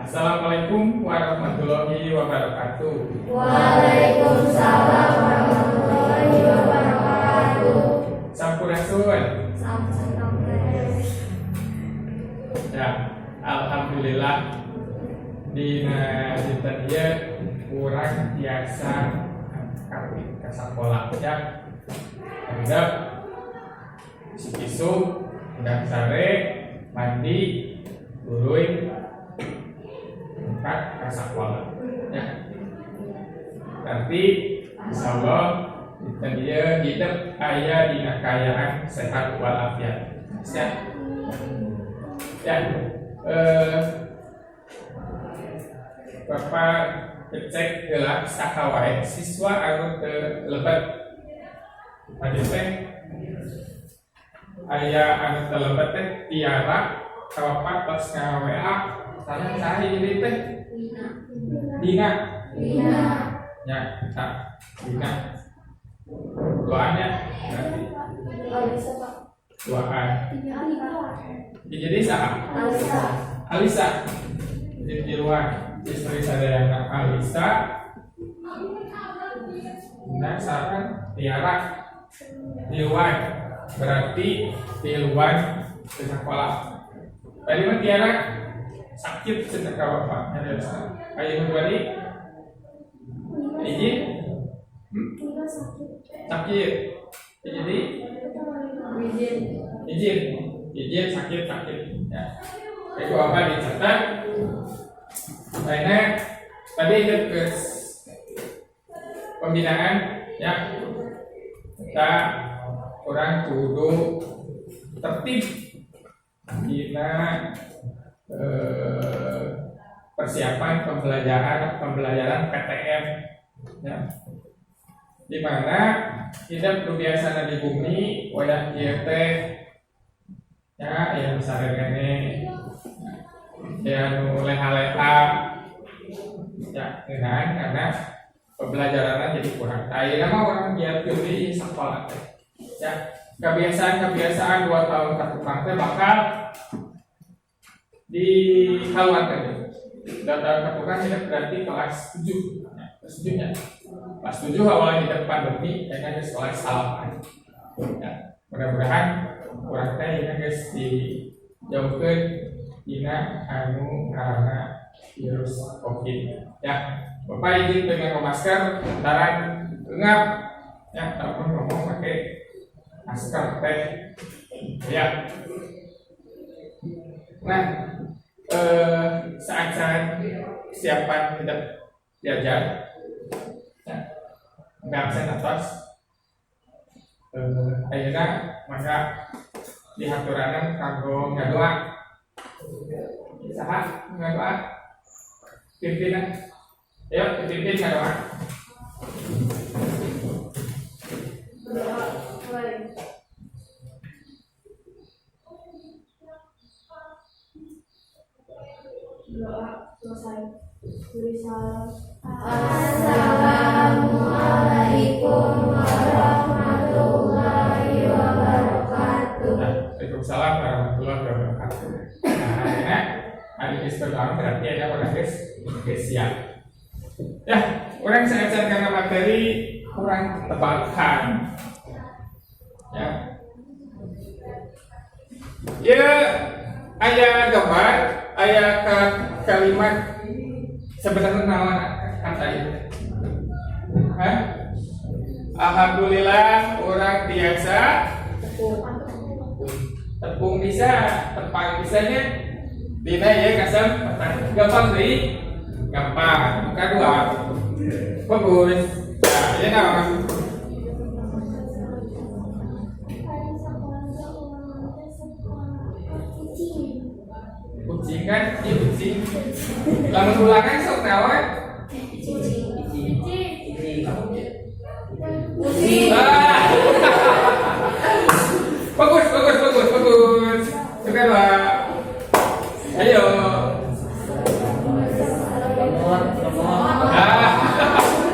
Assalamualaikum warahmatullahi wabarakatuh. Waalaikumsalam warahmatullahi wabarakatuh. Sampurasun. Sampurasun. Ya, alhamdulillah dina dinten ieu urang tiasa angkat ka sakola ya. Handap sikisuk udah sare mandi uruy angkat ka sakola ya. Tapi insyaallah dinten ieu hidup aya dina kaayaan sehat walafiat. Ya. Bapak cek gelang sakawai siswa anu teu lebat. Adi teh aya anu teu lebat teh Tiara kawapat pas nga-WA sana cari ini teh Dina. Ya, kita Dina. Doanya nanti. Doaan. Jadi saha? Alisa. Di luar istri saya yang Alisa. Nah, sekarang Tiara di luar berarti di luar di sekolah. Tadi mah Tiara sakit sedang bapak. Ayo kembali. Izin? Sakit. Jadi izin sakit ya. Itu apa dicatat? Karena tadi itu ke pembinaan ya, kita kurang kudu tertib bila persiapan pembelajaran PTM ya. Di mana kita berbiasa di bumi wadah ieu teh ya yang besar kene ya nu leha-leha ya dengan karena pembelajaran jadi kurang. Ayeuna mah orang giat di sekolah teh ya kebiasaan 2 tahun ka tukang teh bakal dihaluankeun. 2 tahun ka tukang itu berarti kelas 7 ya, kelas 7 ya. Kelas 7 awalnya di pandemi ya kan kelas 8 ya. Mudah-mudahan urang teh ya geus dijauhkeun dina anu ngaranna virus Covid ya. Bapak izin dengan masker lantaran engap ya, telepon ngomong pakai masker teh ya. Nah, saat-saat siapan hidup belajar ya, nggak absen atas ayeuna maka dihaturanan kanggo ngadoa. Saha ngadoa? Pimpinan. Ayo pimpin ngadoa. Doa selesai. Assalamualaikum warahmatullahi wabarakatuh. Waalaikumsalam warahmatullahi wabarakatuh. Nah, adik istiqomah berarti ada orang guys siap. Ya, orang saya karena materi kurang tebakan. Ya. Ya, aya gambar, aya kalimat sebenarnya naon kata itu. Alhamdulillah orang biasa tepung bisa, tepang bisanya dina ya kasam gampang sih, gampang. Kedua bagus. Nah, ya naon? Kucing kan, kucing. Lamun ulangan sok naon? Bagus. Coba Pak. Ayo.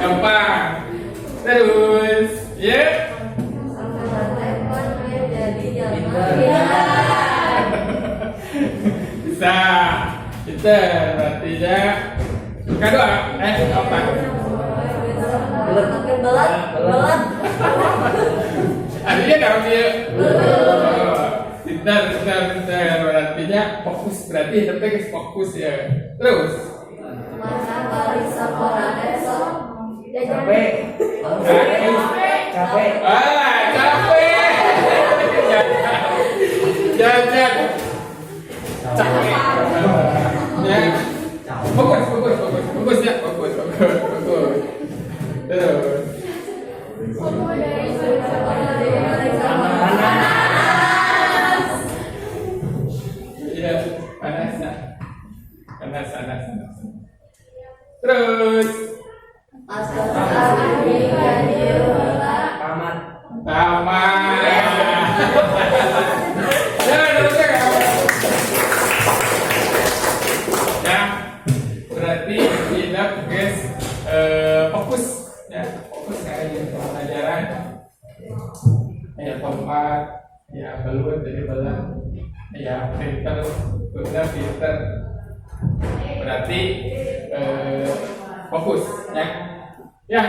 Gampang. Terus, ya. Bisa. Kita Artinya kedua, apa? Belat. Artinya kalau dia Bentar. Artinya fokus, berarti tapi fokus ya. Terus Masa balik sekolah besok. Capek. capek. Jajan. Capek. Ya. Fokus ya, fokus. Terus. Iya, panas. Terus. Tamat. Ya, berarti kita guys fokus ya, fokus kayak pelajaran ya tempat ya belum jadi belum ya filter berarti fokus ya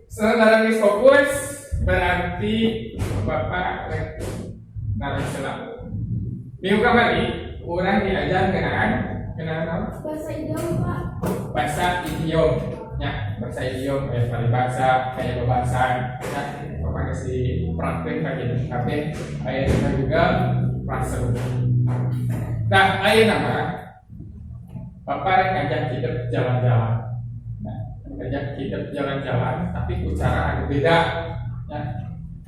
setelah fokus berarti bapak narik selang minggu kemarin orang diajar kenaan Bahasa Jawa, Pak. bahasa idiom ya bahasa idiom kayak peribahasa kayak pembahasan ya bapak kasih praktek kayak tapi ayat kita juga praktek. Nah ayat nama bapak ngajak kita jalan-jalan. Nah ngajak kita jalan-jalan tapi cara agak beda ya.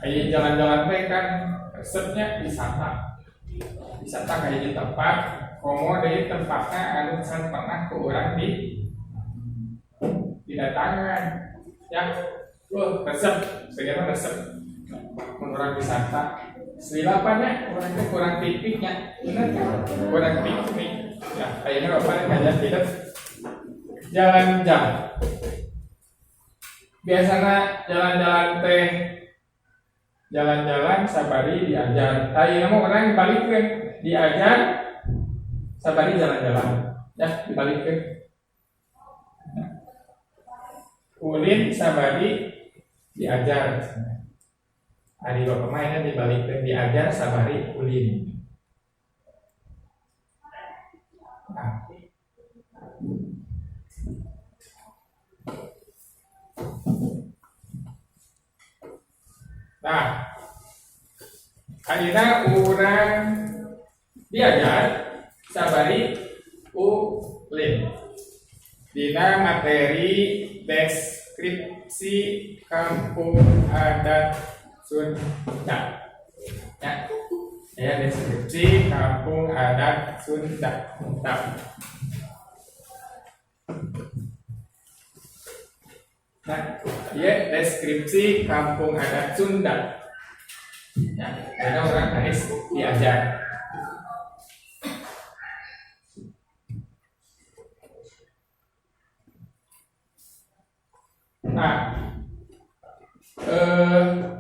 Ayat jalan-jalan teh kan resepnya wisata kayak di tempat komo dari tempatnya anu san pernah ke orang didatangan ya resep segala resep menurut wisata selilapannya orang itu kurang tipiknya benar kan kurang piknik ya kayaknya bapak ngajak kita jalan-jalan biasanya jalan-jalan sabari diajar ayeuna mah orang dibalikkeun diajar sabari jalan-jalan ya dibalikkeun ulin sabari diajar hari bapak mainnya dibalikkeun diajar sabari ulin nah ayeuna urang diajar sabari ulin dina materi deskripsi kampung adat Sunda ya deskripsi kampung adat Sunda nah ya deskripsi kampung adat Sunda ya karena orang harus diajar. Nah,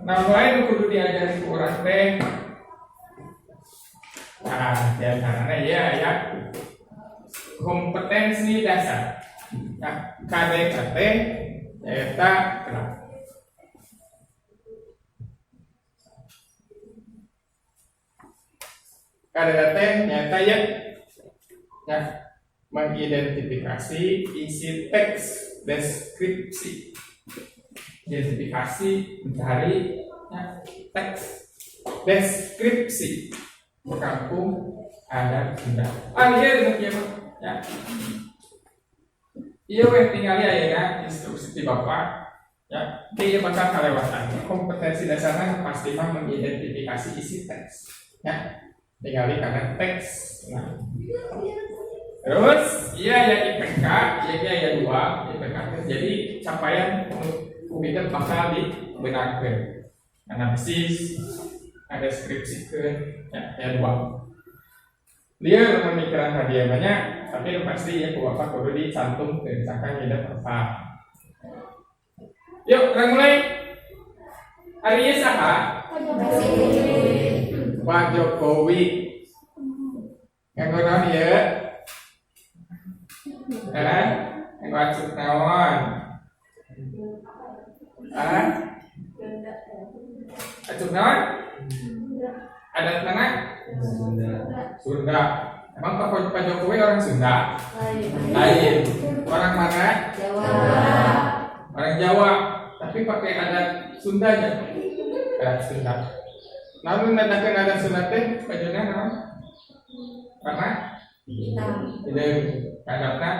nama lain kudu diajarin ke orang teh. Nah, diantaranya ya kompetensi dasar. Nah, KDKT eta kenapa? KDKT nyata ya mengidentifikasi isi teks deskripsi. Identifikasi mencari teks deskripsi kampung adat Sunda. Iya ya. Iya tinggal ya instruksi di bapak ya. Dia bakal kelewatan. Kompetensi dasarnya pasti mengidentifikasi isi teks ya. Tinggal karena teks. Nah. Terus ya IPK ya 2 IPK. Jadi capaian kita bakal dibenarkan analisis ada deskripsikan ya 2 dia pemikiran hadiah banyak tapi pasti ya bapak perlu dicantum misalkan tidak apa yuk kita mulai hari ini saha Pak Jokowi yang kenal ya Yang acuk naon? Acuk naon? Adat mana? Sunda. Emang Pak Jokowi orang Sunda? Lain. Orang mana? Jawa. Orang Jawa. Tapi pakai adat Sundanya. Adat Sunda. Lalu nadakan adat Sunda teh bajunya naon? Warna? Hitam. Tidak adatnya.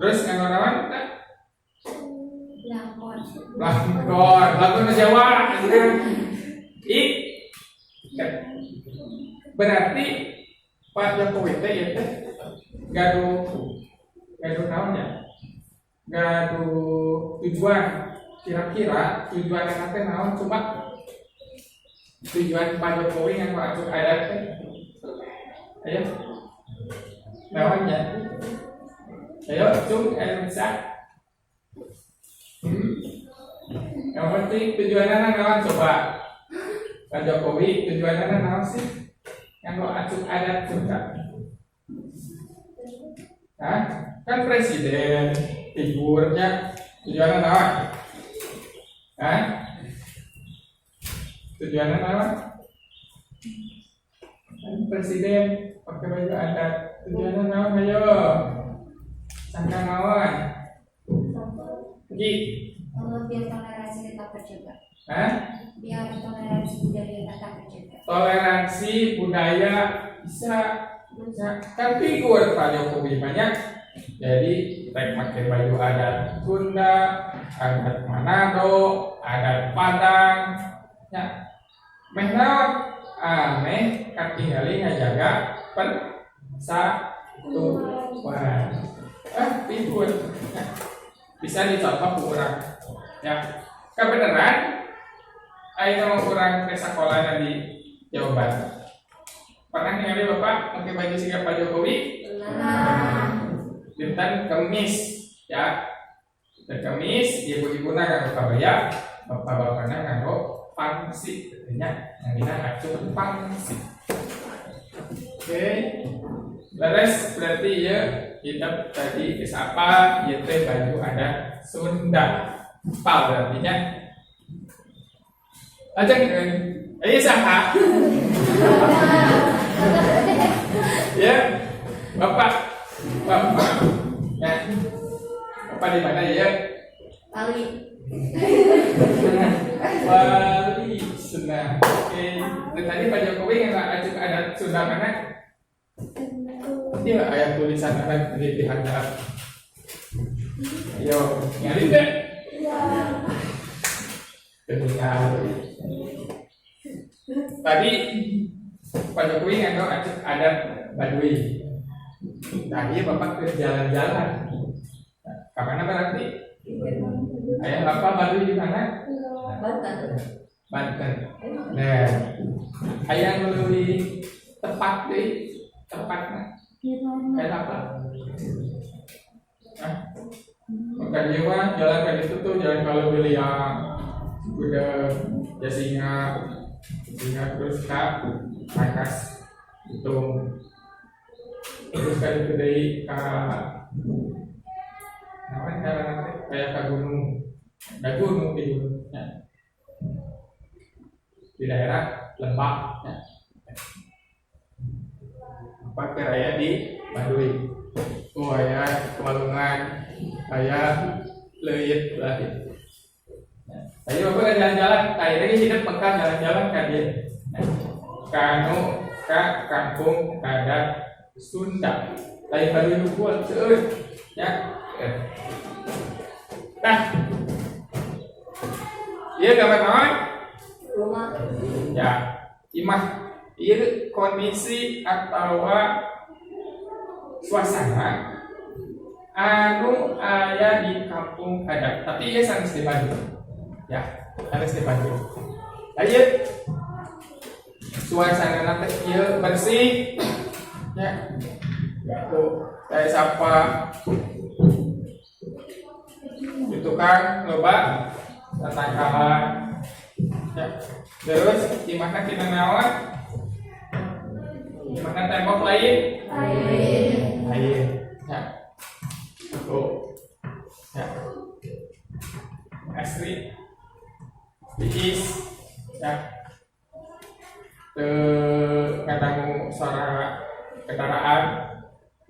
Terus yang naon? Lakon. Lakon Jawa. Berarti Pak Jokowi teh ya teh gaduh naon ya? Gaduh tujuan. Kira-kira tujuan yang teh naon cuma tujuan Pak Jokowi yang masuk adat teh. Ayo. Naon ya? Ayo, cung bisa. Yang penting tujuannya naon coba. Pak Jokowi tujuannya naon sih? Yang lo acuk adat juga. Hah? Kan presiden figurnya tujuannya naon? Hah? Tujuannya naon? Kan presiden pakai baju adat. Tujuannya naon ayo? Sangka naon? Pergi. Kalau biar toleransi tetap terjaga. Hah? Biar toleransi budaya tetap terjaga. Toleransi budaya bisa kan figur Pak Jokowi banyak, jadi kita pakai baju adat Sunda, adat Manado, adat Padang, ya, meh katingali ngajaga persatuan. Figur ya. Bisa dicontoh kurang, ya, kebenaran. Ayo kurang ke sekolah di Jawa Barat. Pernah ningali Bapak pakai baju sigap Pak Jokowi? Dinten Kemis, ya. Dinten Kemis, ibu-ibu nganggo kabaya, bapak-bapakna nganggo pangsi, artinya yang dina acuk pangsi. Oke. Beres berarti ya kita tadi apa? Yaitu baju adat Sunda. Pal artinya aja ayo saha. Ya, Bapak. Ya. Bapak di mana ya? Bali. Bali, Sunda. Oke. Dan tadi Pak Jokowi yang acuk adat Sunda mana? Dia ayat tulisan adat di handap. Ayo, nyari deh. Ketinggalan. Tadi Pak Jokowi nganggo acuk adat Baduy. Tadi Bapak ke jalan-jalan. Kapan berarti? Ayah Bapak Baduy di mana? Banten. Nah, ayah melalui tepatnya. Kayak apa? Bukan jiwa jalan kayak gitu tuh, jalan kalau beli yang udah Jasinga terus Kak Akas itu terus kali kedai kayak ke gunung di gunungnya di daerah Lembak ya. Apa keraya di Baduy. Oh ya Kemalungan kayak Leuit lah. Tadi Bapak jalan-jalan, tadi lagi hidup pekan jalan-jalan kan dia. Kanu ke kampung adat Sunda. Tadi Baduy buat seueur ya. Nah. Ieu gambar naon? Rumah. Ya, imah ieu kondisi atau suasana anu aya di kampung adat, tapi ieu sanes di Bandung. Ya, harus di Bandung. Ayo, suasana nanti ieu bersih. Ya, tuh kayak sapa. Itu kan loba tatangkalan. Ya, terus di mana kita naon? Di mana tembok lain? Lain. Ya.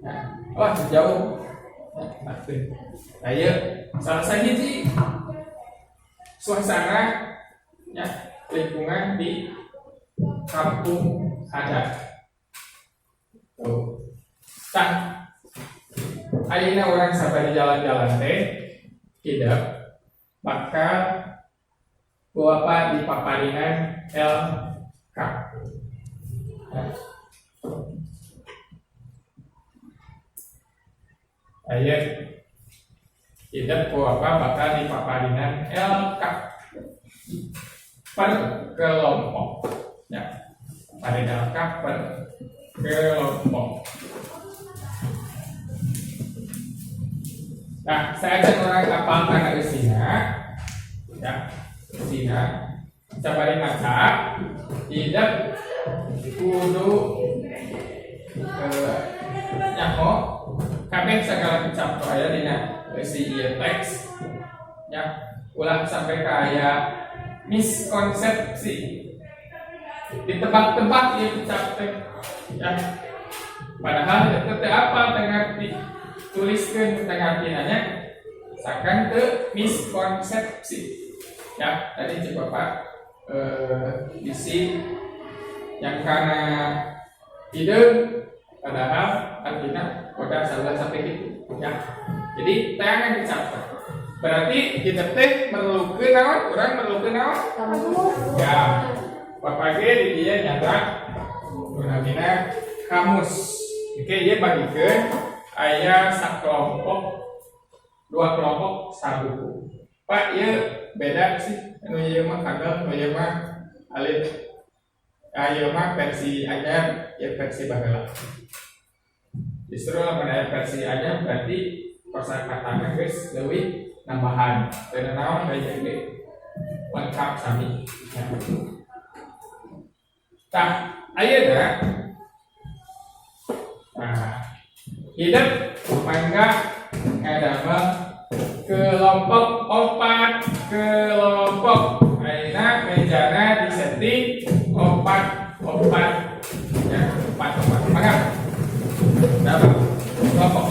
Ya. Wah jauh. Ayo salah sahiji suasana ya lingkungan di kampung adat. Tuh. Tah, ayeuna orang sabari jalan-jalan teh tidak bakal Bapak di paparinan LK. Ayat tidak Bapak bakal di paparinan LK per kelompok. Ya, pada LK per kelompok. Nah, saya ajak orang kapal tanah usina, ya, usina, cabari maca, tidak kudu nyaho, kabeh segala kecap aya dina si ieu teks, ya, ulah sampai kaya miskonsepsi, ditebak-tebak ieu kecap teh, ya, padahal itu teh apa tengah tuliskan tengah nanya sakan ke miskonsepsi ya tadi coba Pak isi yang karena ide padahal artinya kota salah sampai gitu ya jadi tangan dicatat berarti kita teh merlukeun naon urang merlukeun naon ya Bapak ge di dia nyata namina kamus oke dia bagikeun aya sakelompok dua kelompok sabuku Pak ya beda sih anu ieu mah kagak anu ieu mah alif ieu mah versi anyar ya versi baheula justru pada versi anyar berarti kosakatana geus leuwih nambahan teu naon bae jadi lengkap sami tah ayeuna nah hidup mangga ngadamel kelompok opat kelompok ayeuna mejana disetting opat ya opat mangga dapat kelompok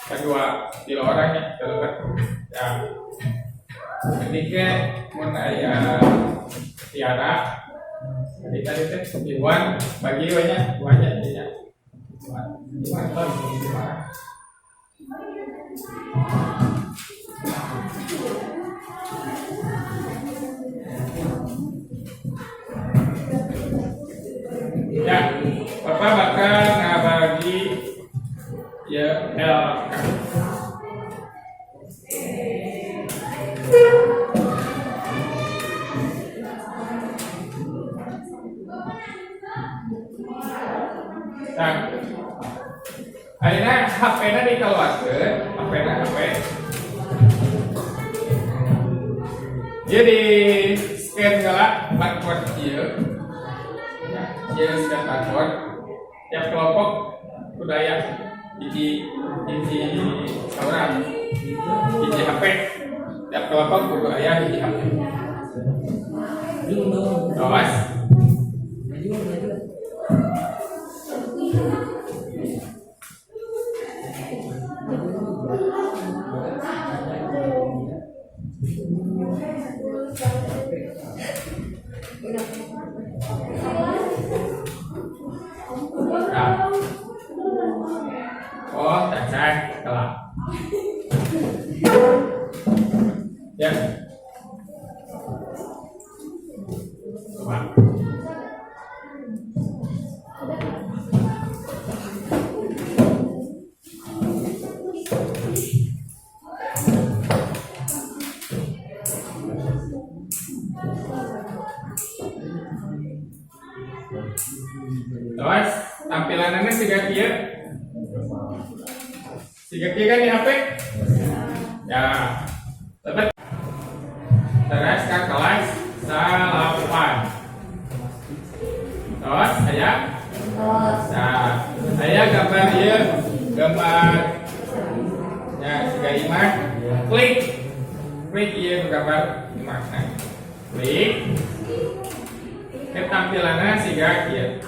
kedua di orangnya terlepas ya ketika mun aya tiara ketika itu Iwan bagi banyak jadinya Iwan kan gimana Ya, Bapak bakal ngabagi ya LK. Nah, akhirnya HP-nya dikeluarkan, HP. Dia di scan galak barcode dia. Dia scan barcode. Tiap kelompok budaya di orang di HP. Tiap kelompok budaya di HP. Awas. Oh, tak kelak. Ya. Coba. Terus tampilannya siga kieu. Siga kieu kan di HP? Ya. Terus ke kelas 8. Terus aya saya gambar ieu, gambar ya siga imah. Klik ieu gambar imah. Nah, klik. Tampilannya siga kieu.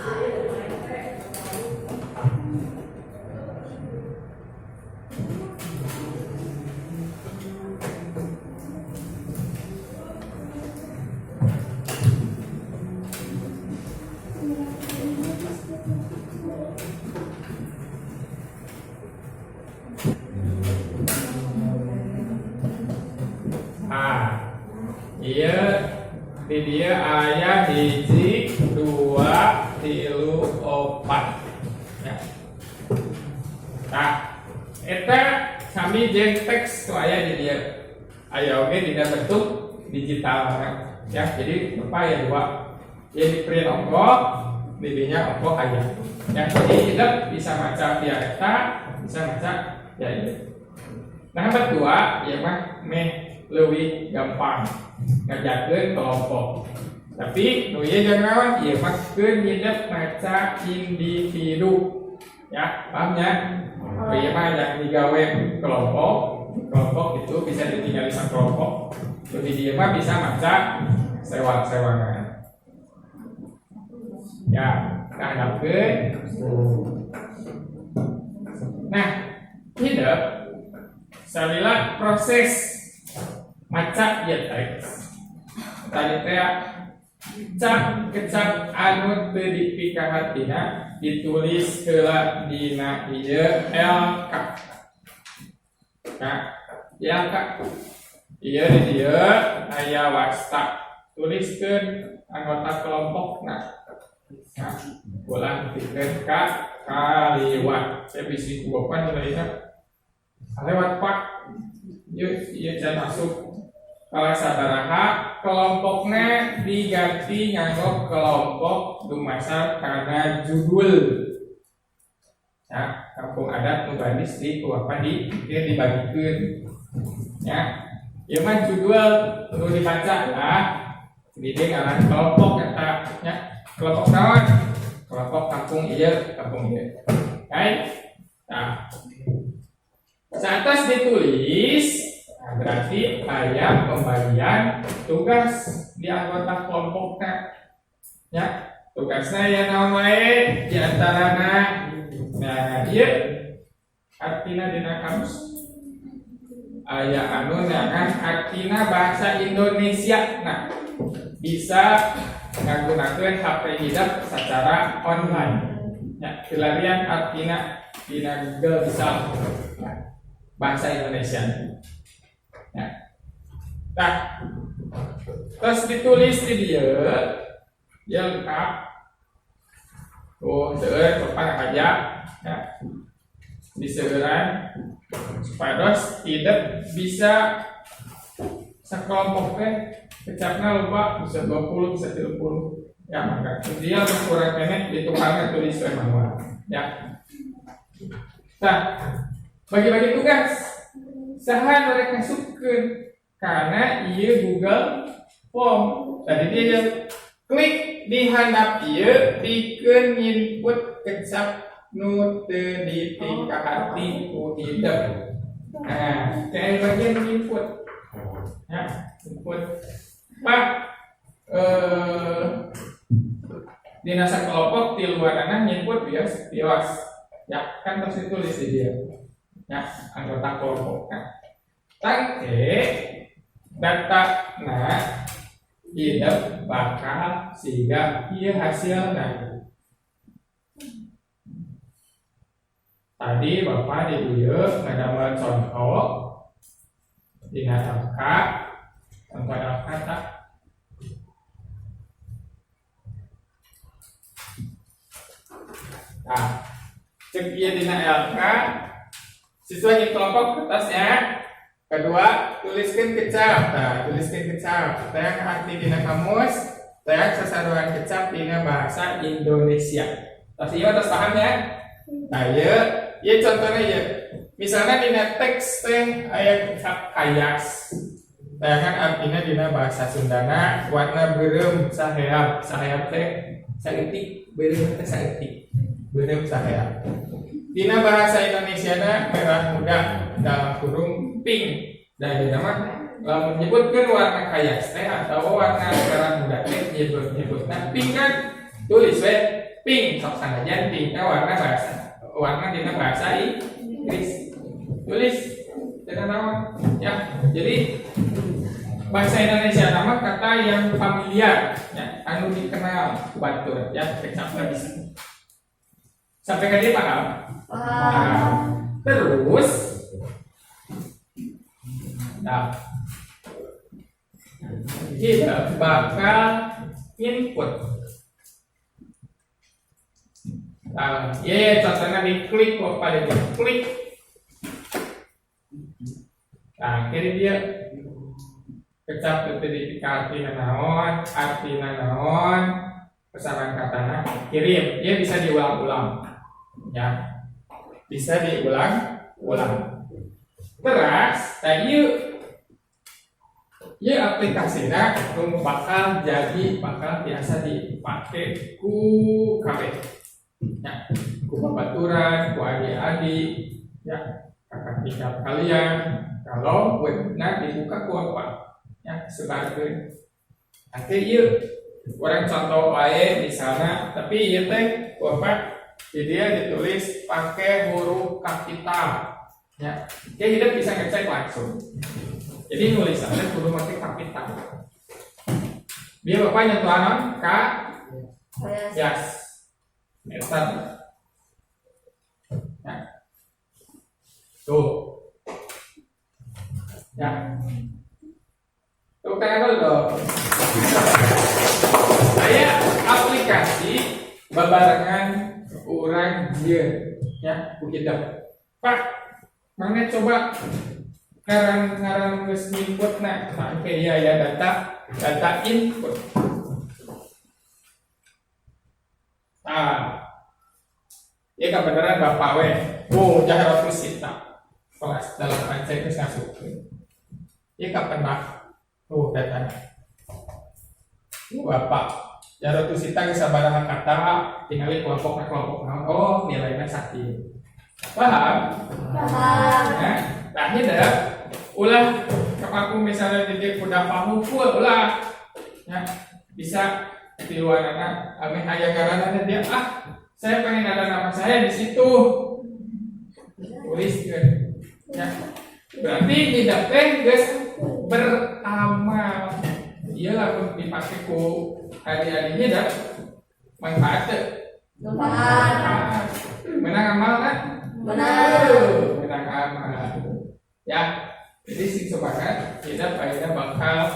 Iya, di dia ayah hiji 2 3 4 ya. Nah, eta sami jeung teks aya di dia. Aya oge dina bentuk digital ya. Jadi apa ya 2. Ya di print ongko, di dinya ongko aya. Ya, jadi hidup bisa maca via eta, bisa maca ya ini. Nah, kedua ya mah leuwih gampang ngajakeun kelompok. Tapi nu ieu jeung naon? Ieu mah keun hidup maca individu. Ya, paham ya? Ieu mah yang digawe kelompok itu bisa ditinggali sang kelompok. Jadi dia mah bisa maca sewa-sewangan. Ya, hadapkeun. Nah, hidup salila proses maca ya teks. Tadi teh kecap anu teu dipikahatina ditulis heula dina ieu LK. Nah, LK. Ieu di dieu aya wasta. Tuliskeun anggota kelompokna. Nah, ulang tikeun ka kaliwat. Saya bisi kuopan dina lewat Pak. Yuk, can masuk kelas sabaraha kelompoknya diganti nganggo kelompok dumasar karena judul. Ya, kampung adat nu gadis di kuapa dibagikeun. Ya, ieu mah judul perlu dibaca lah. Di dieu ngaran kelompok eta nya. Kelompok naon? Kelompok kampung ieu, kampung ieu. Baik. Nah, saat ditulis, nah berarti ada pembagian tugas di anggota kelompoknya. Ya, tugasnya ya naon wae di antarana. Nah, ieu artina dina kamus aya anu nyangan artina bahasa Indonesia. Nah, bisa nggunakeun HP hidup secara online. Ya, pelarian artina dina Google bisa. bahasa Indonesia. Ya. Nah, terus ditulis di dia lengkap. Seueur kepada aja, ya. Diseueuran supaya dos tidak bisa sekelompoknya kecapnya lupa bisa 20 bisa 30 ya maka dia kurang pendek ditukangnya tulis manual ya. Nah bagi-bagi tugas saha mereka sukeun karena iya Google Form tadi dia klik di handap iya pikeun input kecap nu teu ditingkah hati ku hidup. Nah kayak bagian input ya input pak dina sakelompok di luar anak input bias ya kan terus ditulis di dia ya anggota kelompok kan tangke data nah hidup bakal sehingga iya hasilnya tadi bapak di dia ngadamel contoh dina LK contoh LK tak nah cek iya dina LK siswa di kelompok kertasnya kedua tuliskan kecap nah tuliskan kecap tayang arti dina kamus tayang sasaruan kecap dina bahasa Indonesia tas iya tas paham ya nah ya contohnya ya misalnya dina teks teh aya kecap kayas tayangan artinya dina bahasa Sundana warna beureum saheap teh saeutik beureum teh saeutik beureum saheap dina bahasa Indonesia na merah muda dalam kurung pink dan dina mah lamun nyebutkeun warna kayas teh atau warna merah muda teh nyebutna pink kan tulis we pink sok sanajan pink warna dina bahasa Inggris tulis dengan nama ya jadi bahasa Indonesia nama kata yang familiar ya anu dikenal batur ya kecapnya bisa sampai ke dia paham nah, terus nah kita bakal input contohnya diklik kok pada diklik nah kiri dia kecap detik artina naon pesanan katana kirim dia bisa diulang-ulang ya bisa diulang-ulang terus tadi ya aplikasinya bakal biasa dipakai ku kabeh ya ku babaturan ku adik-adik ya kakak tingkat kalian kalau webnya dibuka ku apa ya sebarkeun ate ieu orang contoh wae di sana tapi ieu teh ku apa di dia ditulis pakai huruf kapital ya dia hidup bisa ngecek langsung jadi nulisannya kudu pakai kapital dia bapak nyentuhan ka yes enter ya tuh ya tuh kan dulu saya aplikasi babarengan orang dia ya begitu pak mana coba ngarang geus input nah kayak ya data input ya kebenaran bapak we Jaharatus Sita kelas dalam pancai geus ngasukeun ya kapendak datanya bapak Jaharatus Sita geus sabaraha kata tingali kelompok naon nilainya sakit paham nah ini dah ulah kapaku misalnya jadi udah paham full ulah ya bisa di luar anak ame aya garanana dia saya pengen ada nama saya di situ tuliskan ya berarti tidak geus beramal iyalah dipakai ku hari-harinya dah manfaat menang amal kan menang amal ya. Jadi sing sebanget kita akhirnya bakal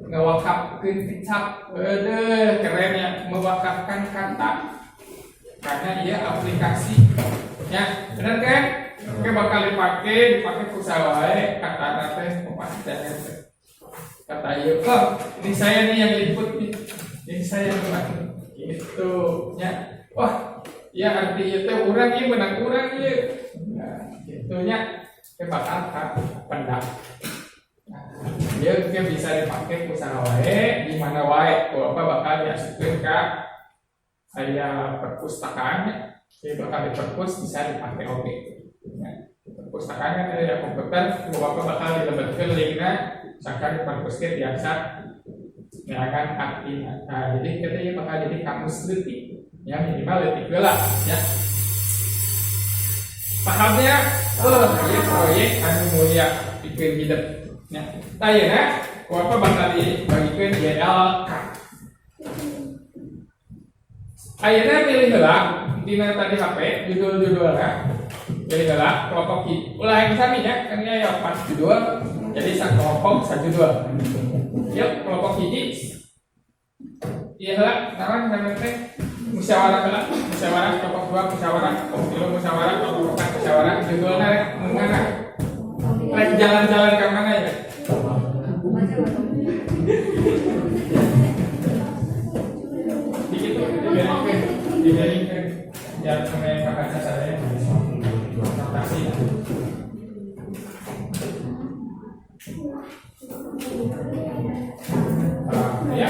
ngewakafkan kecap, keren ya, mewakafkan kata karena dia aplikasi ya, benar kan? Oke, bakal dipakai pulsa wae kata nanti memastikan kata iya kok ini saya nih yang input nih, ini saya yang gitu ya. Wah ya arti itu orang ini benang orang ya, nah, gitunya bakal pendak. Dia bisa dipakai pusana wae di mana wae, kalau apa bakal diasukeun ka saya perpustakaan, jadi bakal di perpus bisa dipakai oke. Ya, perpustakaan kan ada komputer, kalau apa bakal dilebetkeun linkna sangka di perpus ke biasa ya kan artinya. Nah, jadi kita bakal jadi kamus leutik, ya minimal leutik lah ya. Pahamnya, ya proyek anu mulia bikin hidup. Ya, tanya apa bakal dibagikan YLK. Akhirnya pilih heula dina tadi HP judul-judulnya. Pilih heula kelompok ki. Ulah yang sami ya, kan ya 4 judul. Jadi sak kelompok sak judul. Yuk, kelompok hiji. Ieu heula naon namanya teh? Musyawarah heula, musyawarah kelompok 2 musyawarah, kelompok 3 musyawarah, kelompok 4 musyawarah. Judulna rek mangana? Lagi jalan-jalan ke mana ya? Diberikan yang mengenai bahasa saya notasi. Ya,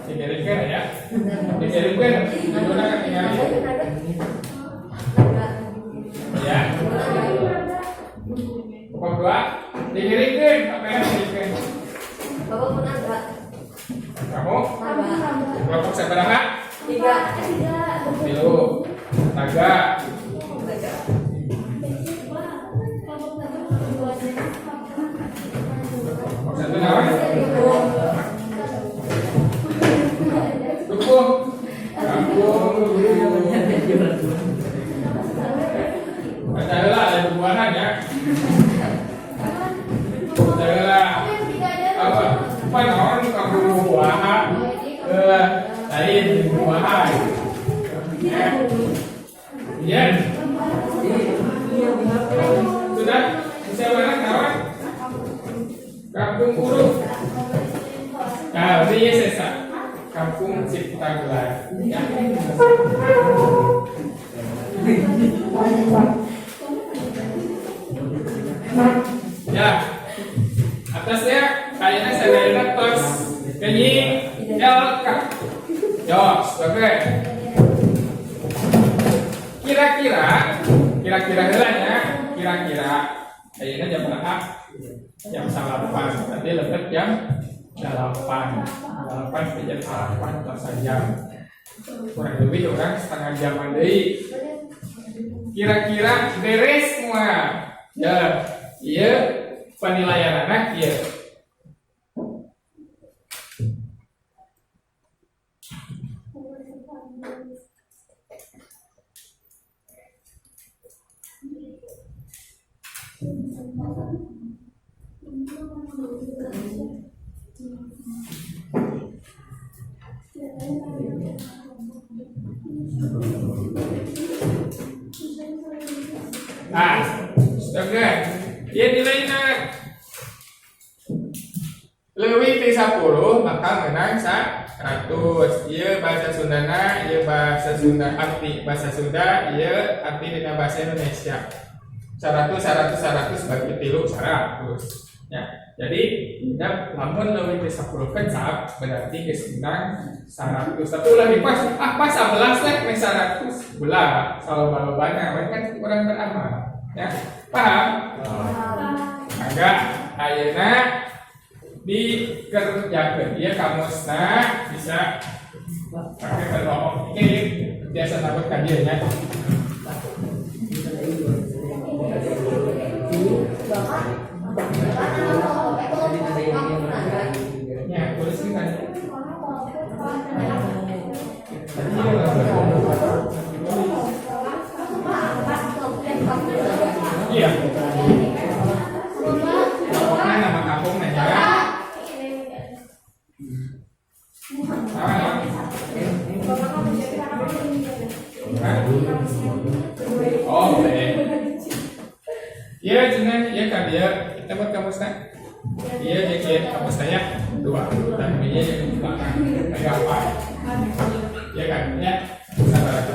diberikan ya, diberikan. Judulnya ketinggalan. Ya. Pokok 2 dikirimkan, apa yang dikirimkan? Bapak pun ada. Kamu? Kelompok seberapa? 3. Pilu, naga. Satu nama? Dukung. Ada buahan ya. Apa? Panon kamu buahan. Lain buahan. Ya. Sudah musyawarah kawan. Kampung Uruk. Nah, ini sesa. Kampung Cipta Gelar. Ya. Ya, atasnya kayaknya saya tos kenying LK. Jos, oke. Kira-kira helanya, kira-kira kayaknya jam berapa? Jam 8. Berarti lebih jam 8 ke jam 8 atau jam. Kurang lebih orang setengah jam deui. Kira-kira beres semua. Ya, iya penilaian anak iya. Nah, oke. Ya nilainya lebih dari 10 maka menang 100. Iya bahasa Sundana, iya bahasa Sunda arti bahasa Sunda, iya arti dengan bahasa Indonesia. 100 bagi 3 100. Ya, jadi tidak namun lebih dari 10 kecap berarti kesenang 100. Tapi lagi pas 11 lah ke 100 belah soal banyak kan kurang beramal. Ya, paham? Agak ayeuna dikerjakeun dia kamusna bisa pakai kelompok ini biasa dapat kajiannya. Ya, tulis kan. Iya. Pokoknya nama kampungnya ya. Oh, boleh. Iya, jangan ya kan dia kita buat kampus kan. Iya, jadi kampus saya 2 dan ini yang belakang kayak apa? Ya kan, ya. Sabar.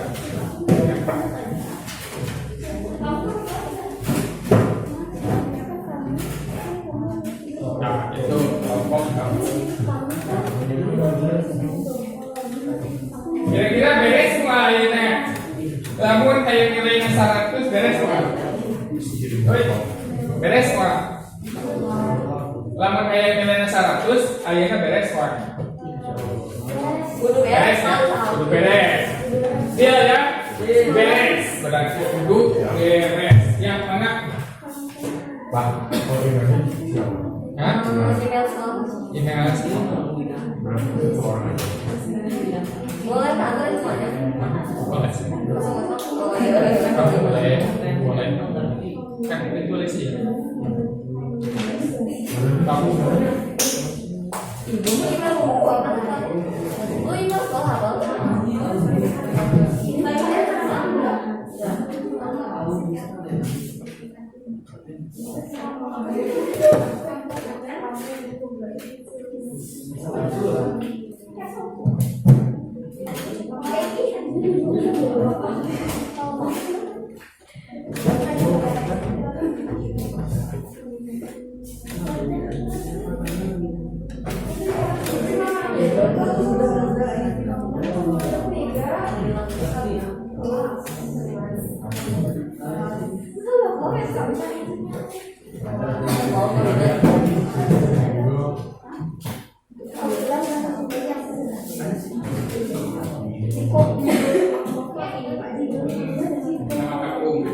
Nah, itu kelompok kamu. Kira-kira beres semua ini. Namun kayak nilainya 100 beres semua. Oi, beres semua. Lama kayak nilainya 100, akhirnya beres semua. Beres ya, kudu beres. Dia ya, beres. Berarti kudu beres. Yang mana? Pak, hah? Email sih. Boleh kantor semuanya. Boleh sih. Oh iya. Kamu boleh, boleh. Kan itu boleh sih. Kamu Ibu email buku apa? Oh email sekolah apa? nama kampung.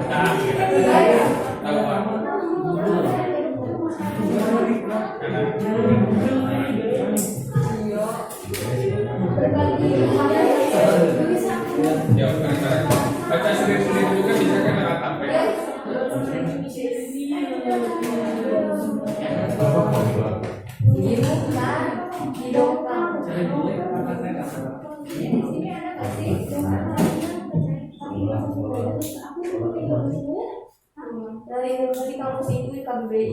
Nah, tahu apa? Ya, kadang-kadang baca sendiri-sendiri juga bisa kan lewat HP. Dari kampus itu KBBI.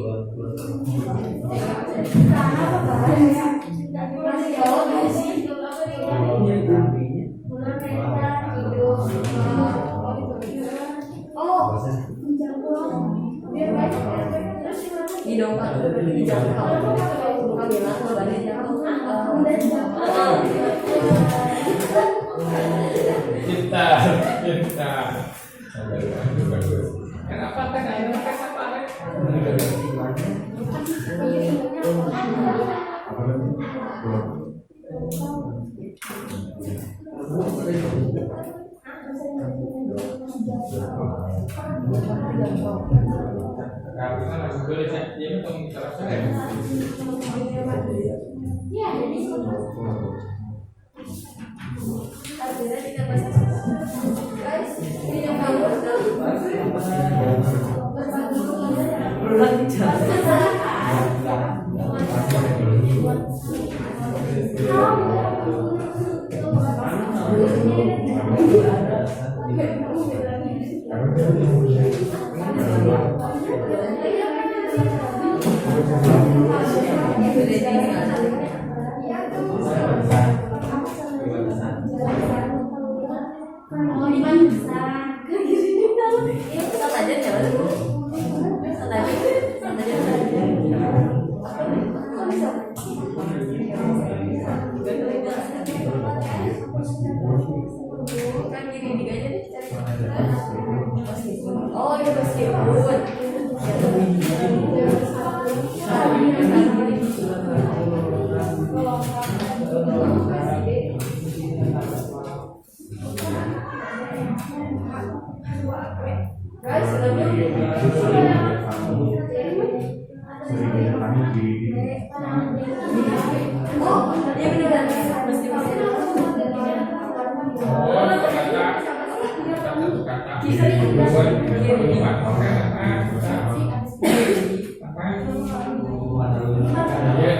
Di dongkak di jangkau bilang korbannya jangkau Kita kenapa kan akhirnya kan apa kalau kita masih boleh cek dia untuk terasa ya. Oh, itu meskipun. Oh, Iya beneran. Mesti Oh, kata satu kata. Keluar apa? Iya,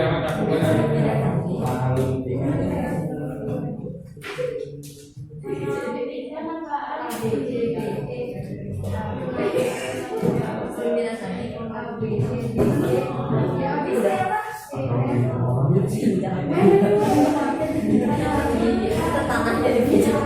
nama tanah dari bijak.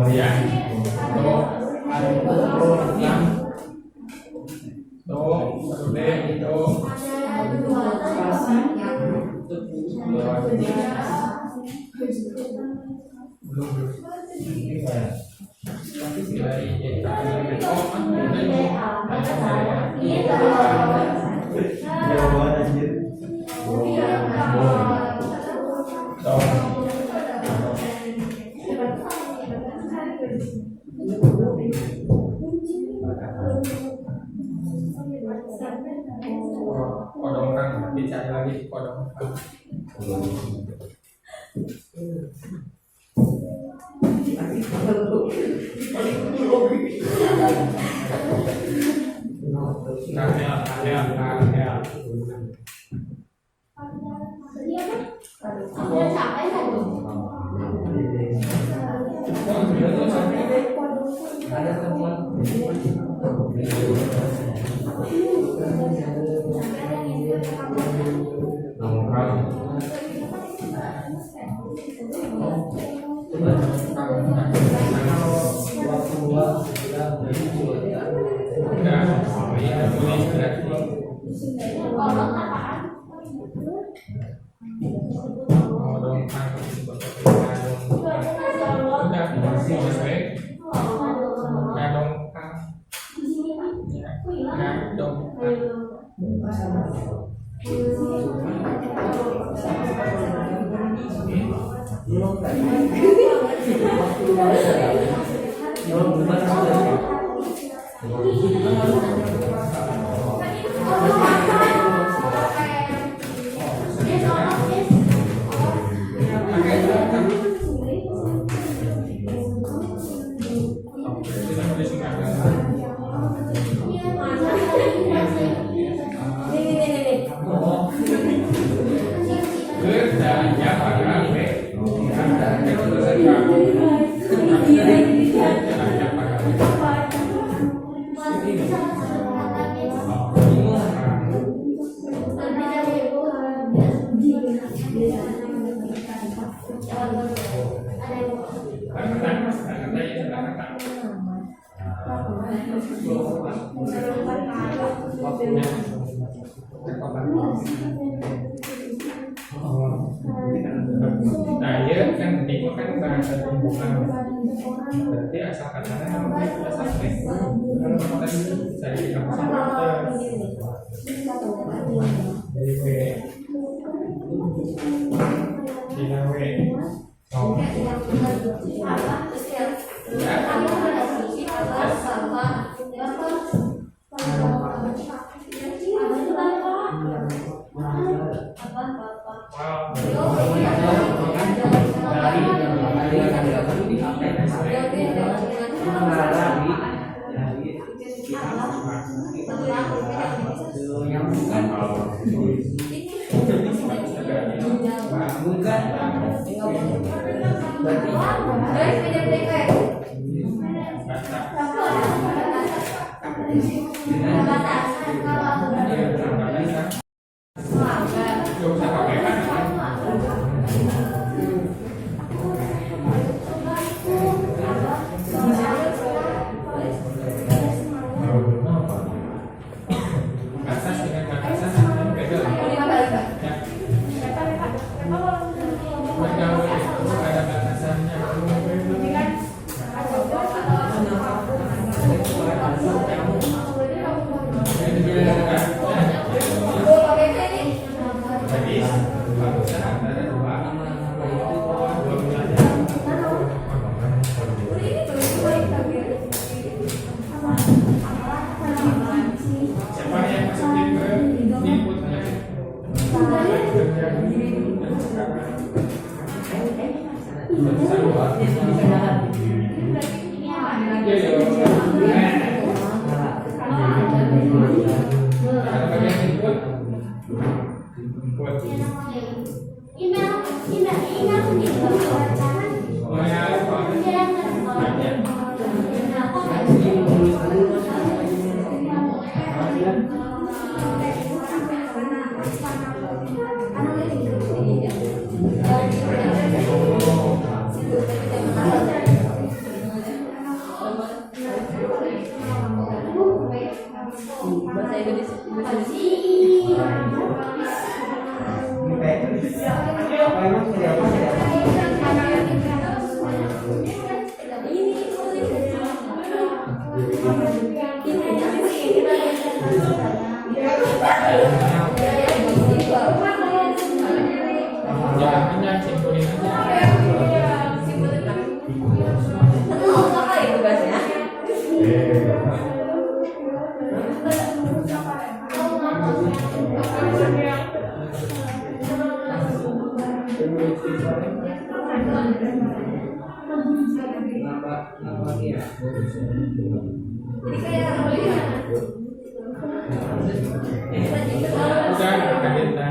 Ya. Kodong kan dicari lagi kodong kan. Nah, ya kan itu kan bahasa tumbuhan. Berarti asal katanya namanya sudah sampai. Kalau tadi saya di kampus dari W, Cina W, oh, Bahasa Indonesia. Jangan hanya simpulin aja. Apa itu bahasanya? Udah agenda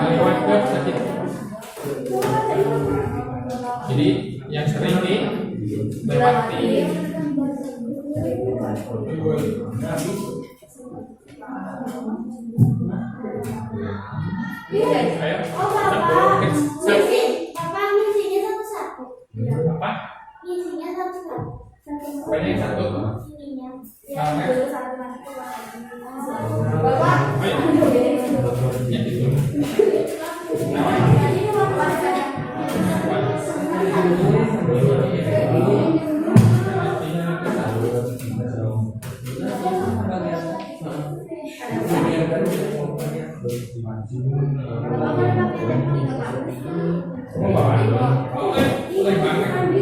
lewat web saja. Jadi yang sering dilewati ayo Apa misinya satu-satu? apa Misinya satu-satu. banyak yang satu Misinya. namanya Dulu satu-satu. Bapak. yang itu namanya Tadi bapak saya. mau bawa boleh banget.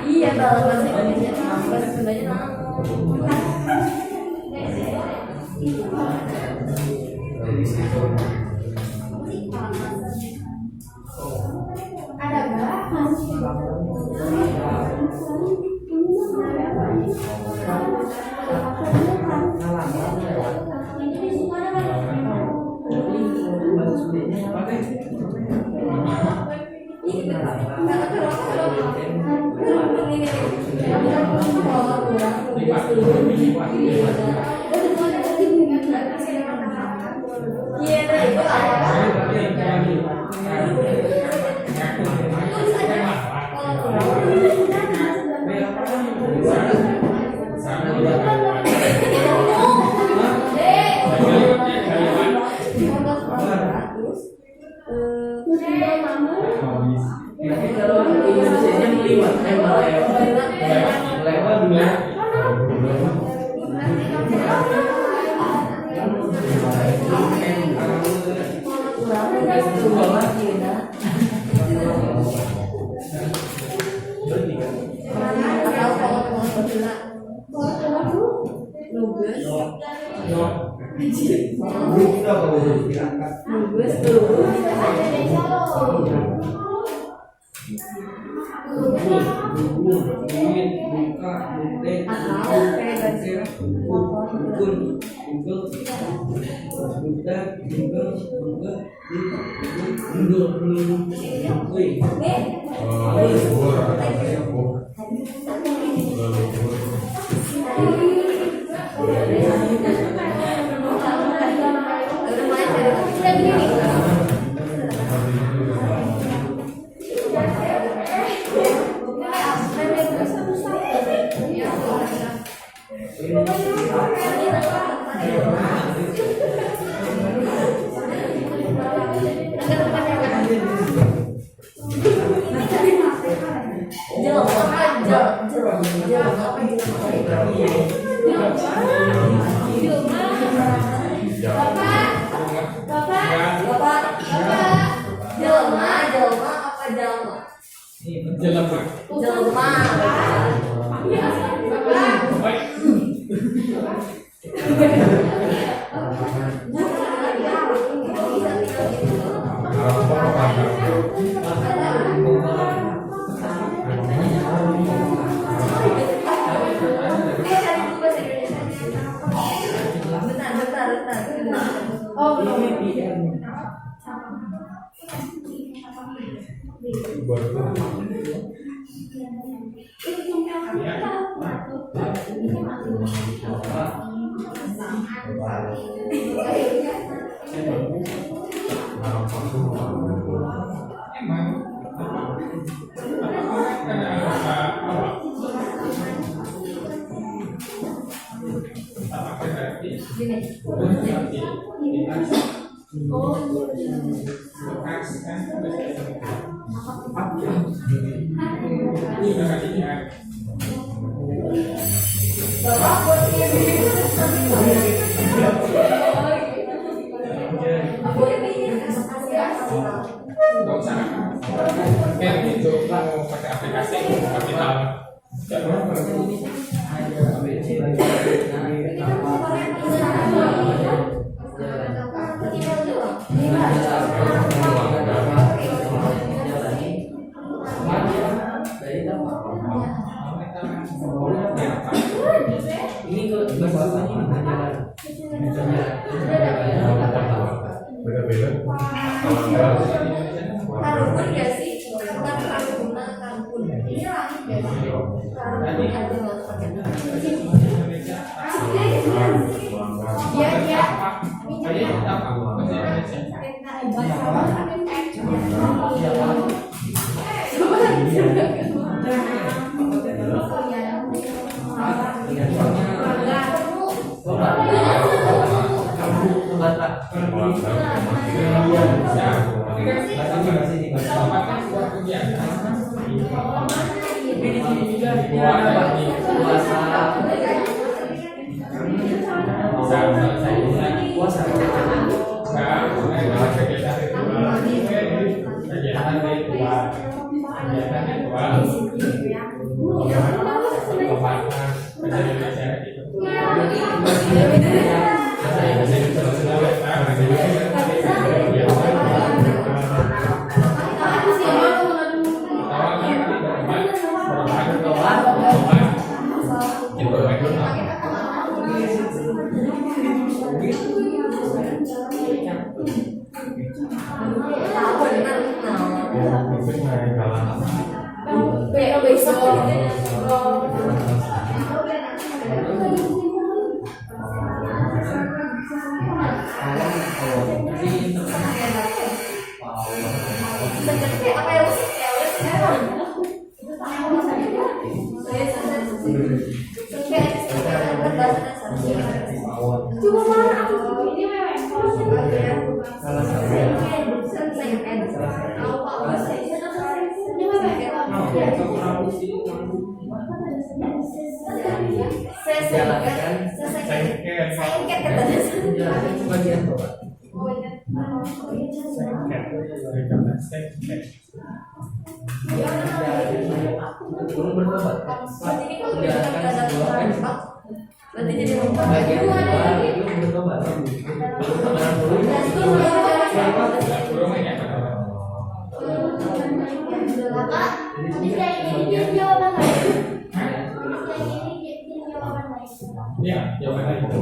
Iya, kalau bahasa Indonesia bahasa Sundanya Ada berapa? Ini di mana? Iya, dari itu Ya, jawaban itu.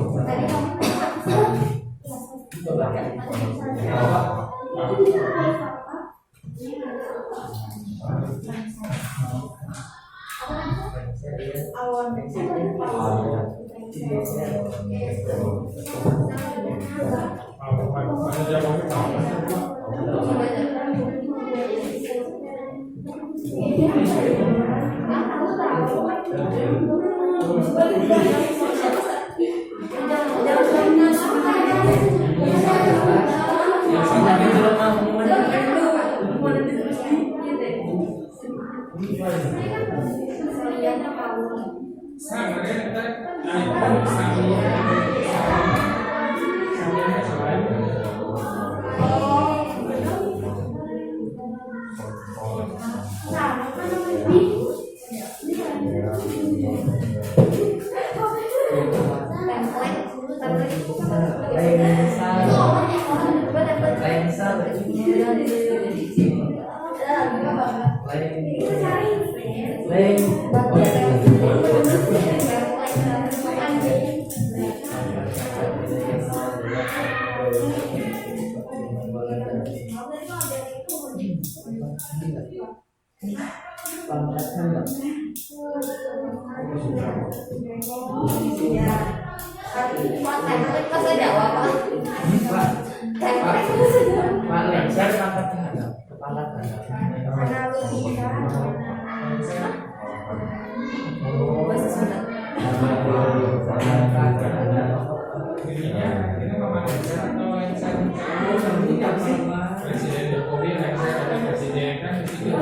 Presiden Jokowi lengser atau presiden kan di situ.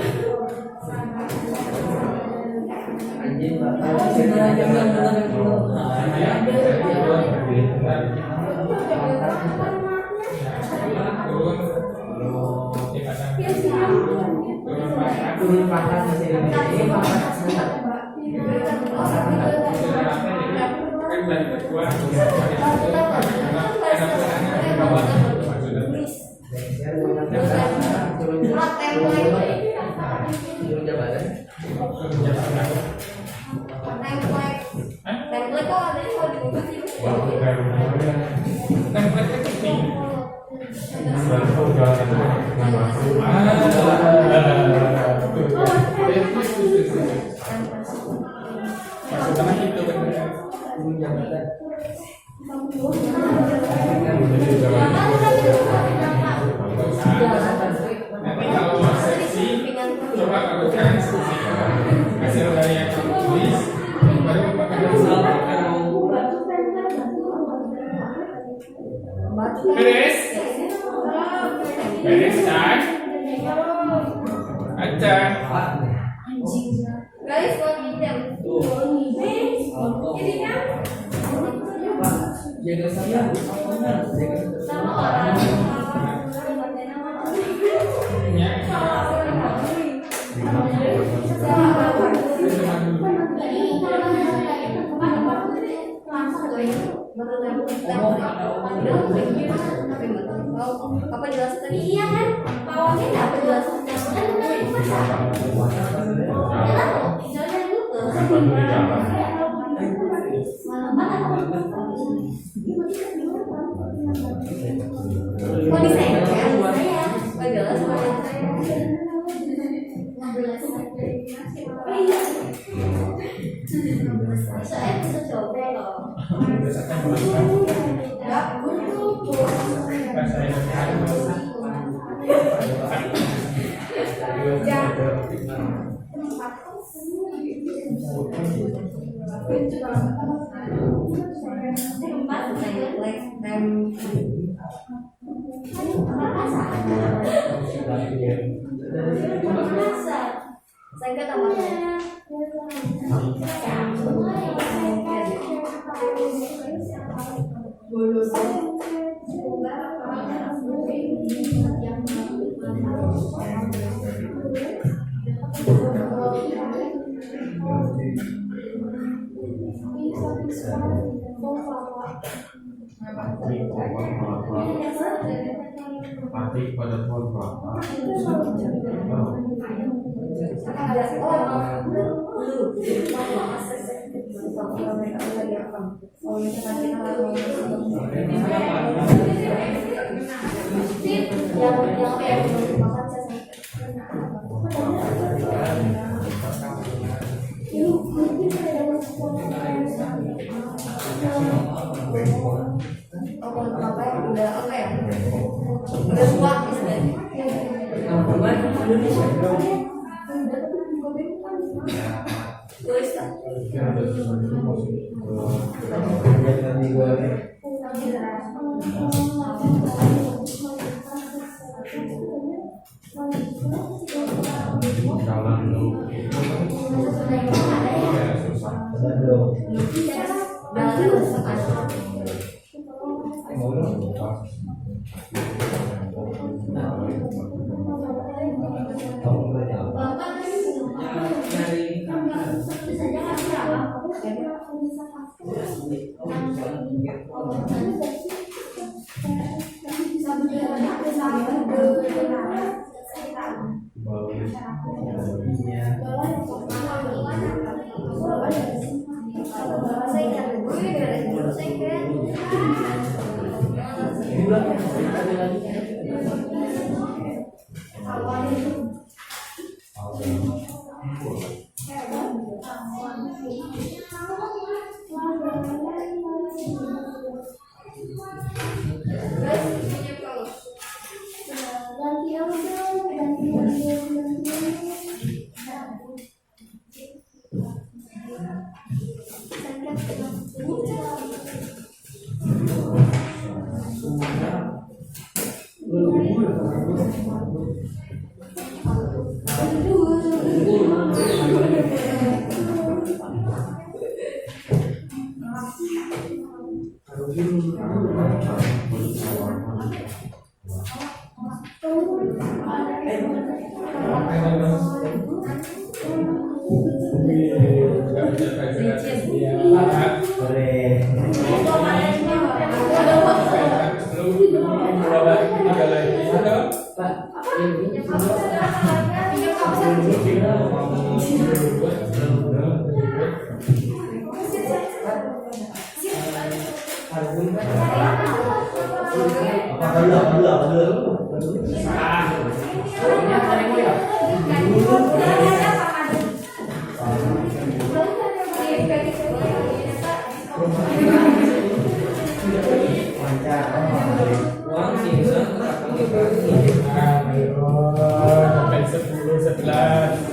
Turun pangkat turun jabatan. Template kok ada di dibuka sih. Template penting. Maksudnya itu benar. Turun jabatan. Nanti kalau seksi, coba lakukan seksi hasil dari yang kamu tulis, baru pakai beres, beres dan aja. Guys, mau pinjam. Jaga saya, Sama orang. Apa jelas tadi? Iya kan? Pawangnya dapat jelas. Oh disengkel saya. Oh jelas saya bisa coba loh. Enggak butuh. Saya kata mati pada pohon kelapa. yang apa ya? Makan saya. Oh, apa ya? Udah apa ya? Udah tua istilahnya. Kampungan Indonesia. Tulis lah. Jalan lu. Sampai 10, 11.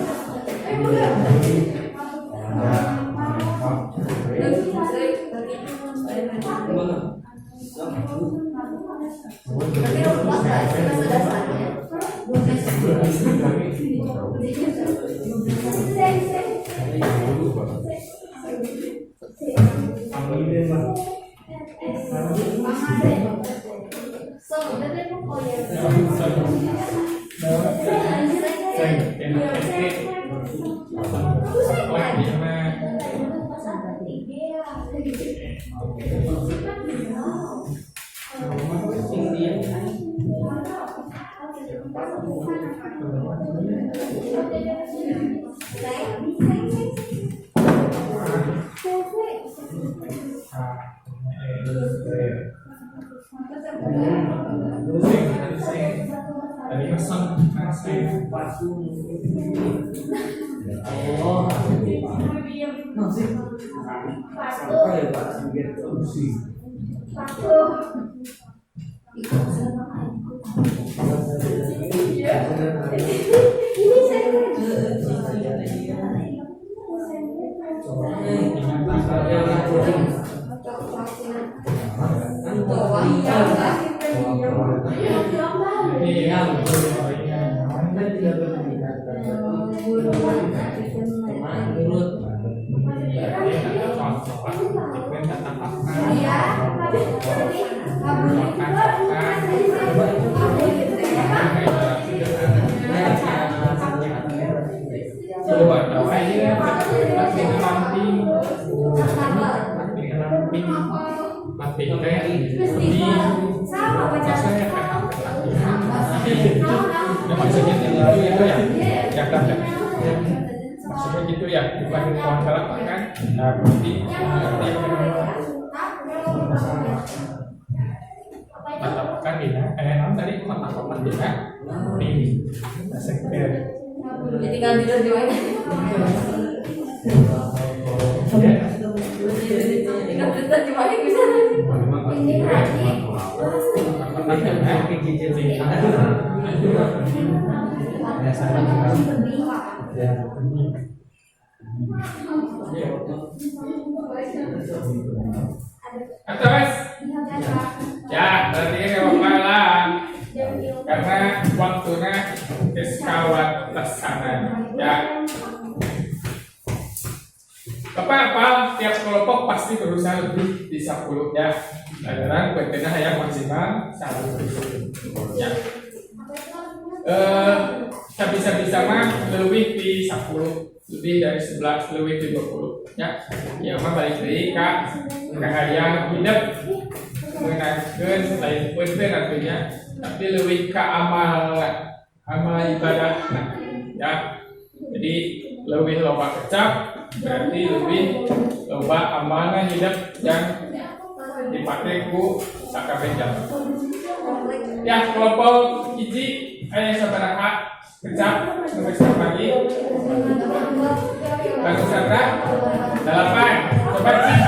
Maksudnya gitu ya, bukan kawan salah makan. Nah, berarti mata pekan non tadi kotak-kotak juga ini sekir. Jadi tinggal tidur di mana? Tinggal tidur di mana bisa? Ini tadi. Terus ya berarti ini apa lah karena waktunya sekawan tersana ya apa tiap kelompok pasti berusaha lebih di 10 ya karena berkena yang maksimal 1 ya bisa-bisa mah lebih di 10 lebih dari 11 lebih di 20 ya ya mah balik deui ka hayang hidup mengenalkan lain penting artinya tapi lebih ke amal ibadah ya jadi lebih loba kecap berarti lebih loba amalnya hidup yang dipakai ku sakabeh jam ya kelompok hiji aya sabaraha kecap nomor pagi baru sabra 8 coba cek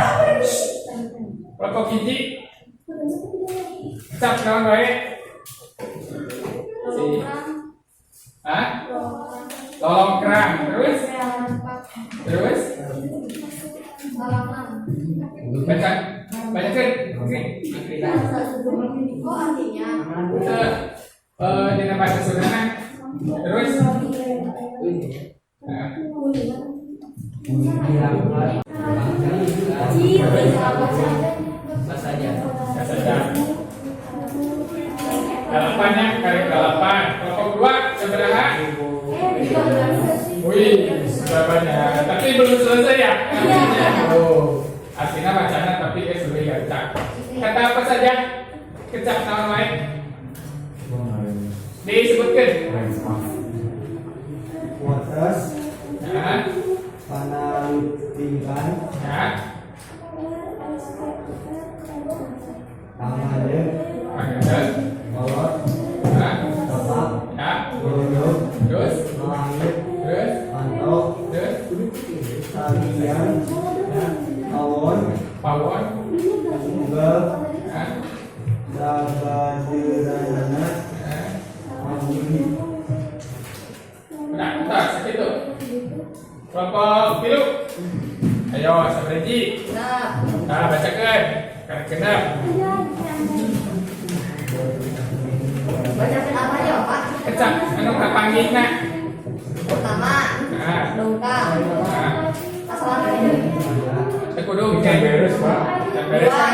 kelompok hiji kecap naon wae si lolongkrang terus bacakan Oh artinya dengan bahasa Sunda terus delapannya kali 8 kelompok 2 seberapa? Wih, sudah banyak tapi belum selesai ya? Oh, artinya bacaan tapi dia sudah baca kata apa saja? Kecap tahun lain disebutkan Wates ya, panalitikan ya, tangannya panggil, kolot ya, tetap ya, duduk terus, langit terus, mantok terus, talian awon pawon, bel ya, dabaderanana ya. amuni Nah, entar segitu. Kelompok biru. Ayo, sabreji. nah Nah, bacakan. Karena genap. bacakan apa aja Pak? Kecap, anu kapanggih nak. Pertama Nah, dongkap nah. masalah ini Kudu jangan beres, Pak. Jangan beres. dua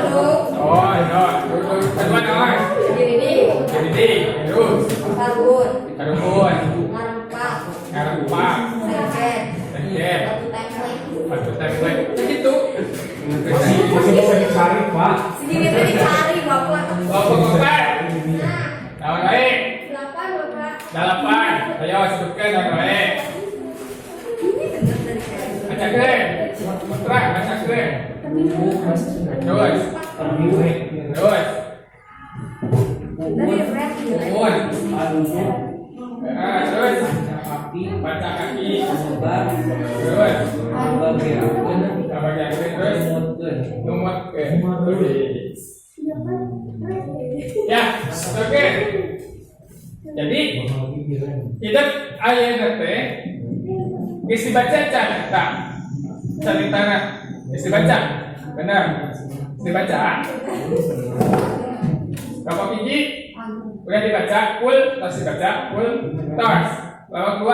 duduk Oh, iya. Duduk. Kedua naon? diri Jadi, terus. karbon Karupun. ngarempak Ngarempak. sengket Sengket. batu template Batu template. Begitu. Masih bisa dicari Pak. sendiri tadi cari bapak Kelompok 4. Naon wae? 8 Bapak. 8. Ayo sebutkan naon wae. ini bener dari saya Bacakan. Terang, bacakan. Terus. Terus. dari red Mohon. Terus. Baca kaki. Terus. Bagian terus. Numut ke. Ya, oke. Jadi hidup ayat teh geus dibaca carita. Caritana geus dibaca. Benar. Geus dibaca. Kelompok hiji udah dibaca full, terus dibaca full, terus kelompok 2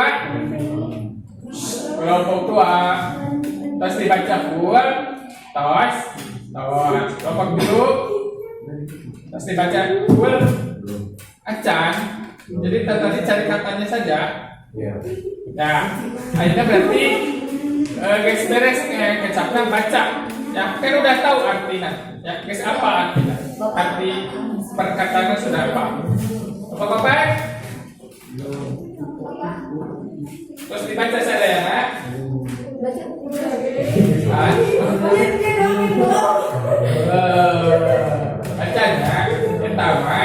kelompok 2 terus dibaca full, terus kelompok biru terus dibaca full, acan. Jadi tadi cari katanya saja. Ya, akhirnya berarti guys beres kecapnya baca. Ya, kan udah tahu artinya. Ya, guys apa artinya? Arti perkataannya sudah apa? Apa? Terus dibaca saja ya, Nak. baca Bacanya pertama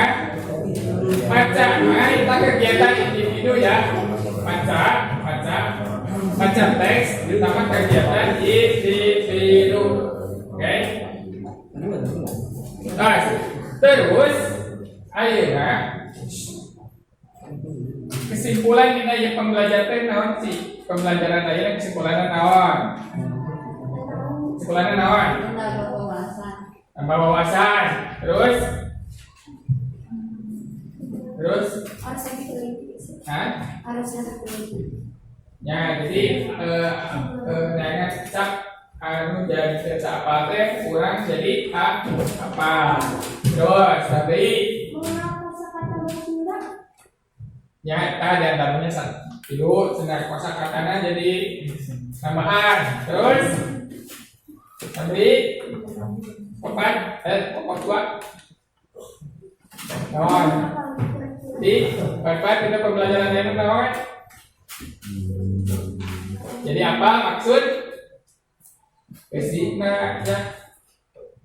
teks ditambah kegiatan individu. Oke. Nah, terus ayeuna kesimpulan dina ieu pembelajaran teh naon sih? Pembelajaran ayeuna kesimpulanna naon? Kesimpulanna naon? Menambah wawasan. Tambah wawasan. Terus Harusnya diteliti. Hah? Harusnya diteliti. Ya, jadi nanya cap anu jadi kerja apa teh kurang jadi apa? Terus tadi Mengapa kata Sunda? ya ada dalamnya satu senar kosakatana jadi tambahan. Terus tadi pokok dua. Naon? Di baik kita pembelajaran yang naon? Jadi apa maksud kesigna ya?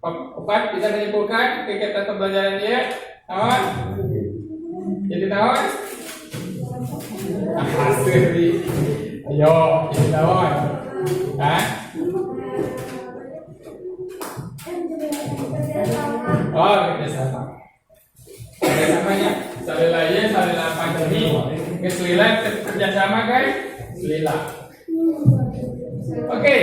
Opat bisa menyimpulkan kegiatan pembelajaran dia naon? Jadi naon? Asli. Ayo, jadi naon? Hah? Oh, kerjasama. Kerjasamanya salila ya, salila pandemi. Keselila kerjasama kan? Selila. Oke.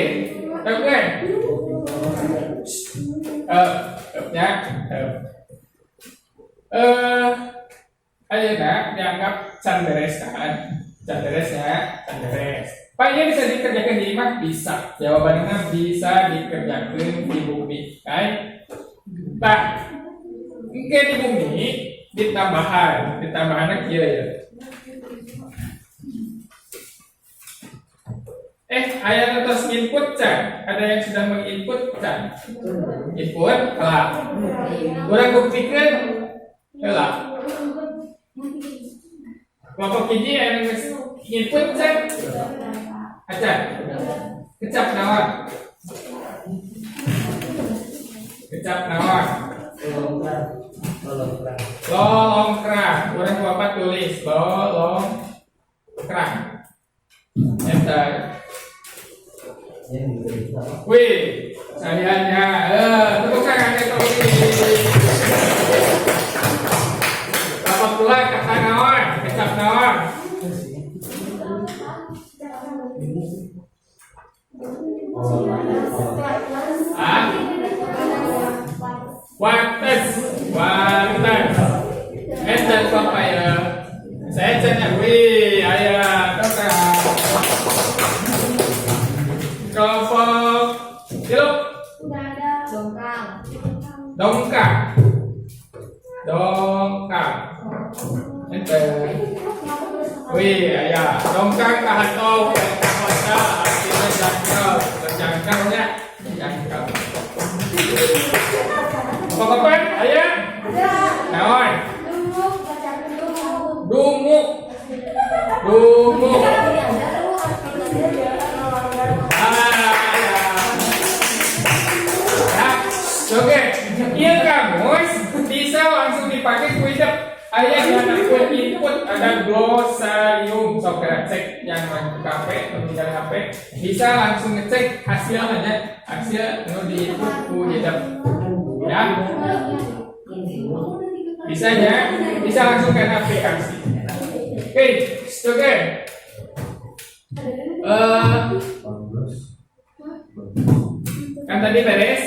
Ya. Ayeuna dianggap can beres kan? Can beres ya, can beres. Pak, ini bisa dikerjakan di rumah? Bisa. Jawabannya bisa dikerjakan di bumi, kan? Nah, mungkin di bumi ditambahan kieu ya. Aya terus input can. Ada yang sudah menginput can. Input kelak. Urang buktikan kelak. Kelompok hiji yang input can. Acan. Kecap naon? Kecap naon? Lolongkrang. Urang Bapak tulis lolongkrang. Enter. Wih, saliannya, tepuk tangan ya Bapak pula kata naon, kecap naon. Wates. Enter apa ya? Saya cek wih, ayah, tukang. Kelompok yuk Udah ada. Dongkang. dongkang ente wih ya dongkang ke hatau ke hotel artinya jangkaunya jangkau apa ayah naon dungu oke, iya kamus bisa langsung dipakai kuidep. Ayah di anak kue input ada glosarium. So cek yang lagi kafe, pembicara HP bisa langsung ngecek hasilnya, hasil di input kuidep. Ya, bisanya bisa langsung ke aplikasi. Oke. Kan tadi beres.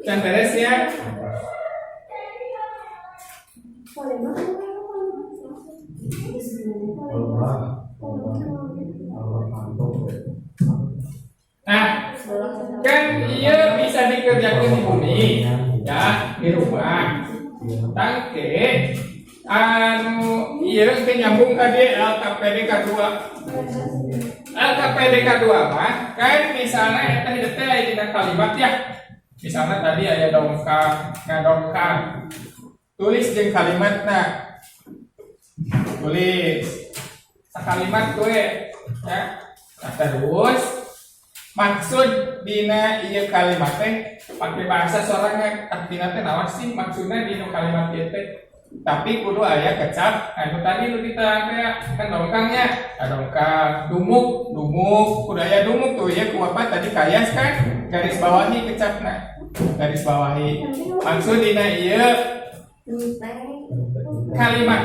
Kan beres ya. Nah, kan iya bisa dikerjakan di bumi, ya di rumah. Tangke, iya kan nyambung tadi LKPD K2. LKPD K2 mah, kan misalnya tadi detail di kalimat ya. Misalnya tadi ada dongkang, ngadongkang. Tulis jeung kalimatna. Tulis sakalimat gue ya. Nah, terus maksud dina ieu kalimat teh pakai bahasa sorangan artina teh naon sih maksudna dina kalimat ieu teh? tapi kudu aya kecap anu tadi nu kita kayak kan dongkangnya dongkang dumuk kudu aya dumuk tuh ya kuapa tadi kayas kan garis bawahi kecapna garis bawahi maksud dina ieu kalimat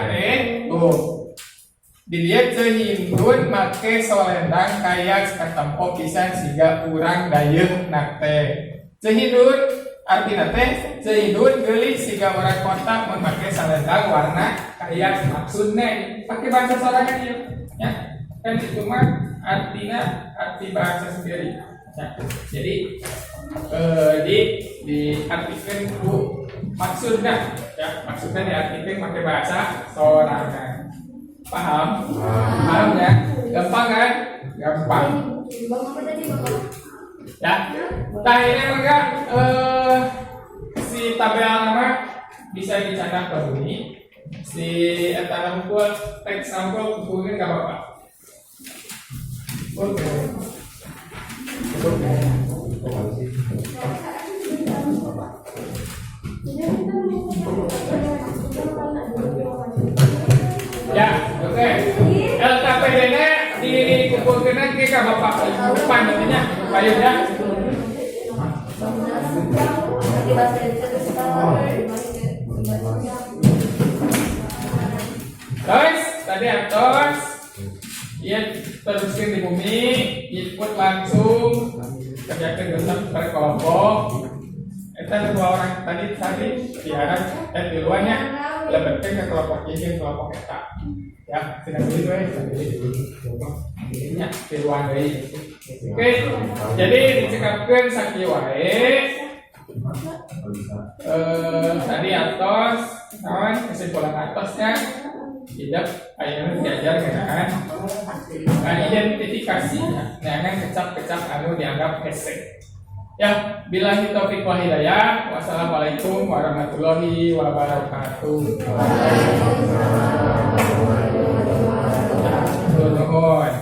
tuh dilihat sehindun make solendang kayas katempo pisan siga urang dayeuh nate sehindun artinya teh sehindun gelis siga orang kota memakai selendang warna kayas maksudnya pakai bahasa sorangan ieu ya kan itu mah arti bahasa sendiri ya. Jadi diartikan ku maksudnya ya maksudnya diartikan pakai bahasa sorangan paham ya gampang kan gampang Bang apa tadi Bang? ya nah ini maka si tabel nama bisa dicatat ke bunyi si eta sampul teks sampul mungkin nggak apa-apa oke ya oke LKPD nya dikumpulkan ke bapak depan nantinya payungnya Nanti bahasa Indonesia guys tadi atas ya teruskan di bumi ikut langsung kerjakan besar per kelompok kita dua orang tadi diharap di luarnya lebetkan ke kelompok ini kelompok kita ya tidak begitu ya di luar dari oke jadi dicekapkan sakit wae tadi atas kawan kesimpulan atasnya tidak ayeuna diajar kan identifikasinya dengan kecap-kecap anu dianggap hese ya billahi taufiq wal hidayah wassalamualaikum warahmatullahi wabarakatuh. Nuhun.